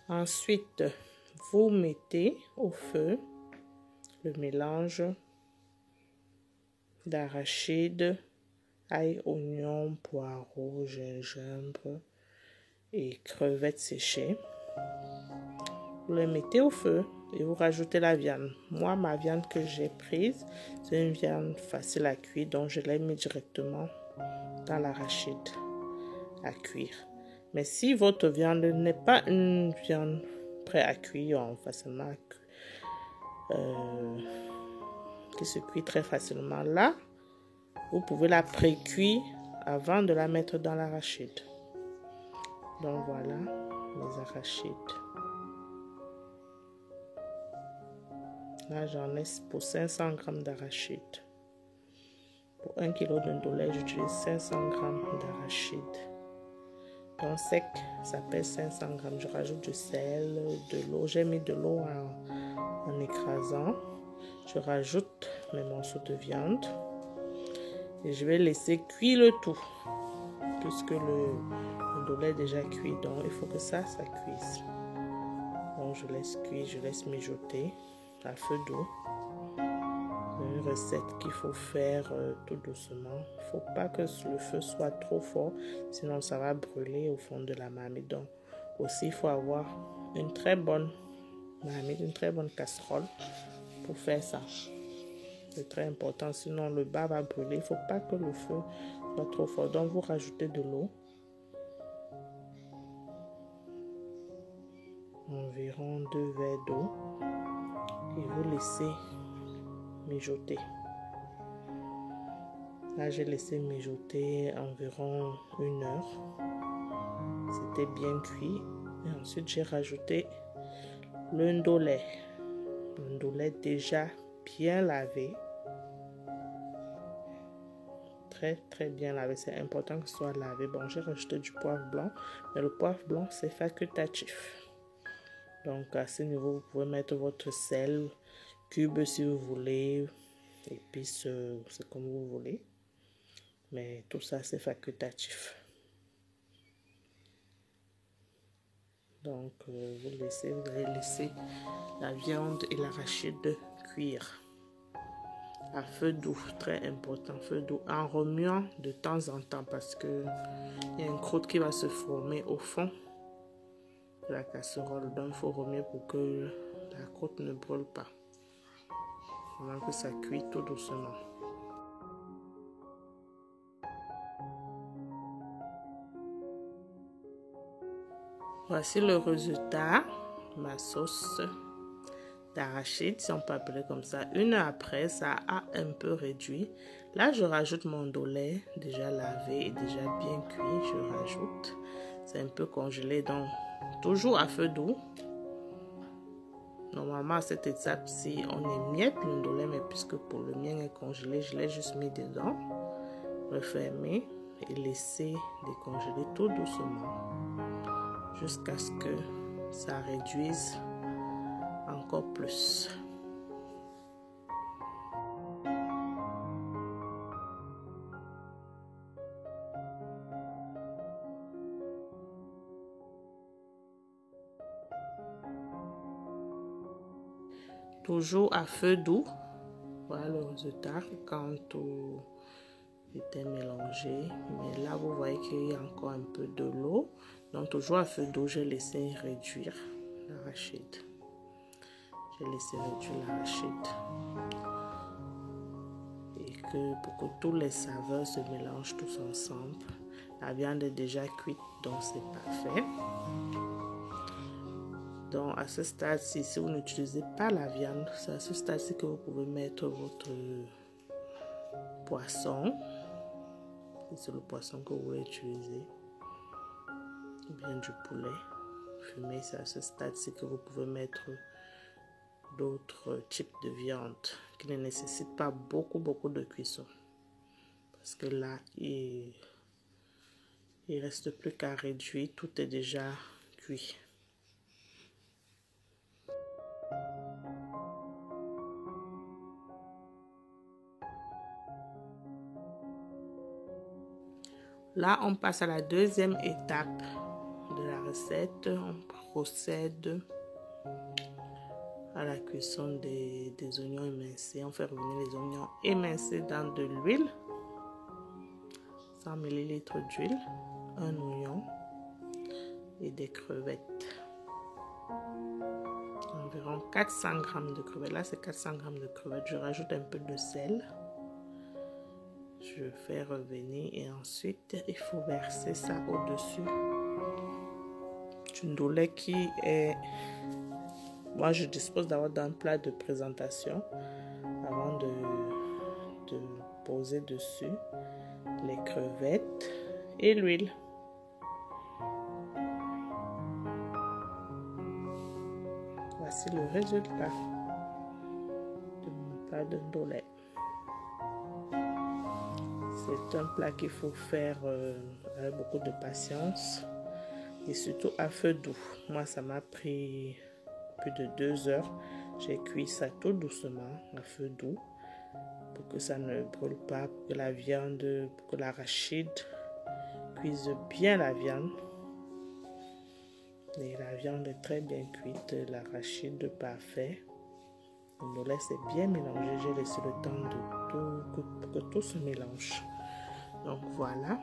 Ensuite, vous mettez au feu le mélange d'arachide, ail, oignon, poireau, gingembre et crevettes séchées. Vous le mettez au feu et vous rajoutez la viande. Moi, ma viande que j'ai prise, c'est une viande facile à cuire, donc je l'ai mis directement dans l'arachide à cuire. Mais si votre viande n'est pas une viande prête à cuire, facilement qui se cuit très facilement, là, vous pouvez la pré-cuire avant de la mettre dans l'arachide. Donc voilà les arachides. Là, j'en ai pour 500 g d'arachides. Pour 1 kg de ndolé, j'utilise 500 g d'arachides. Donc sec, ça pèse 500 g. Je rajoute du sel, de l'eau. J'ai mis de l'eau en écrasant. Je rajoute mes morceaux de viande. Et je vais laisser cuire le tout. Puisque le ndolé est déjà cuit. Donc il faut que ça cuise. Donc je laisse cuire, je laisse mijoter à feu doux. Une recette qu'il faut faire tout doucement. Il ne faut pas que le feu soit trop fort, sinon ça va brûler au fond de la marmite. Donc aussi il faut avoir une très bonne marmite, une très bonne casserole pour faire ça. C'est très important, sinon le bas va brûler. Il ne faut pas que le feu soit trop fort. Donc vous rajoutez de l'eau. Environ 2 verres d'eau. Et vous laissez mijoter. Là, j'ai laissé mijoter environ 1 heure. C'était bien cuit. Et ensuite, j'ai rajouté le ndolé. Le ndolé déjà bien lavé. Très bien lavé. C'est important que ce soit lavé. Bon, j'ai rajouté du poivre blanc. Mais le poivre blanc, c'est facultatif. Donc, à ce niveau, vous pouvez mettre votre sel cube si vous voulez. Épices, c'est comme vous voulez. Mais tout ça, c'est facultatif. Donc, vous allez laisser la viande et l'arachide cuire à feu doux, très important, feu doux, en remuant de temps en temps parce que il y a une croûte qui va se former au fond de la casserole. Donc, il faut remuer pour que la croûte ne brûle pas. Avant que ça cuit tout doucement. Voici le résultat, ma sauce d'arachide, si on peut appeler comme ça. 1 heure après, ça a un peu réduit. Là, je rajoute mon ndolé déjà lavé et déjà bien cuit. Je rajoute. C'est un peu congelé, donc toujours à feu doux. Normalement, à cette étape-ci, on émiette le ndolé, mais puisque pour le mien est congelé, je l'ai juste mis dedans. Refermer et laisser décongeler tout doucement jusqu'à ce que ça réduise encore plus. Toujours à feu doux. Voilà le résultat quand tout était mélangé. Mais là, vous voyez qu'il y a encore un peu de l'eau. Donc, toujours à feu doux, j'ai laissé réduire l'arachide. J'ai laissé réduire l'arachide. Et que pour que tous les saveurs se mélangent tous ensemble. La viande est déjà cuite, donc c'est parfait. Donc à ce stade-ci, si vous n'utilisez pas la viande, c'est à ce stade-ci que vous pouvez mettre votre poisson. Si c'est le poisson que vous voulez utiliser. Ou bien du poulet fumé, c'est à ce stade-ci que vous pouvez mettre d'autres types de viande qui ne nécessitent pas beaucoup de cuisson. Parce que là, il reste plus qu'à réduire, tout est déjà cuit. Là, on passe à la deuxième étape de la recette, on procède à la cuisson des oignons émincés. On fait revenir les oignons émincés dans de l'huile, 100 ml d'huile, un oignon et des crevettes. Environ 400 g de crevettes. Là, c'est 400 g de crevettes. Je rajoute un peu de sel. Je fais revenir et ensuite, il faut verser ça au-dessus du ndolé qui est... Moi, je dispose d'avoir un plat de présentation avant de poser dessus les crevettes et l'huile. Voici le résultat de mon plat de ndolé. C'est un plat qu'il faut faire avec beaucoup de patience et surtout à feu doux. Moi, ça m'a pris plus de 2 heures. J'ai cuit ça tout doucement à feu doux pour que ça ne brûle pas, pour que la viande, pour que l'arachide cuise bien la viande. Et la viande est très bien cuite, l'arachide parfait. Le ndolé c'est bien mélangé. J'ai laissé le temps de que tout se mélange. Donc voilà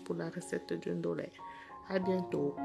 pour la recette du ndolé. À bientôt.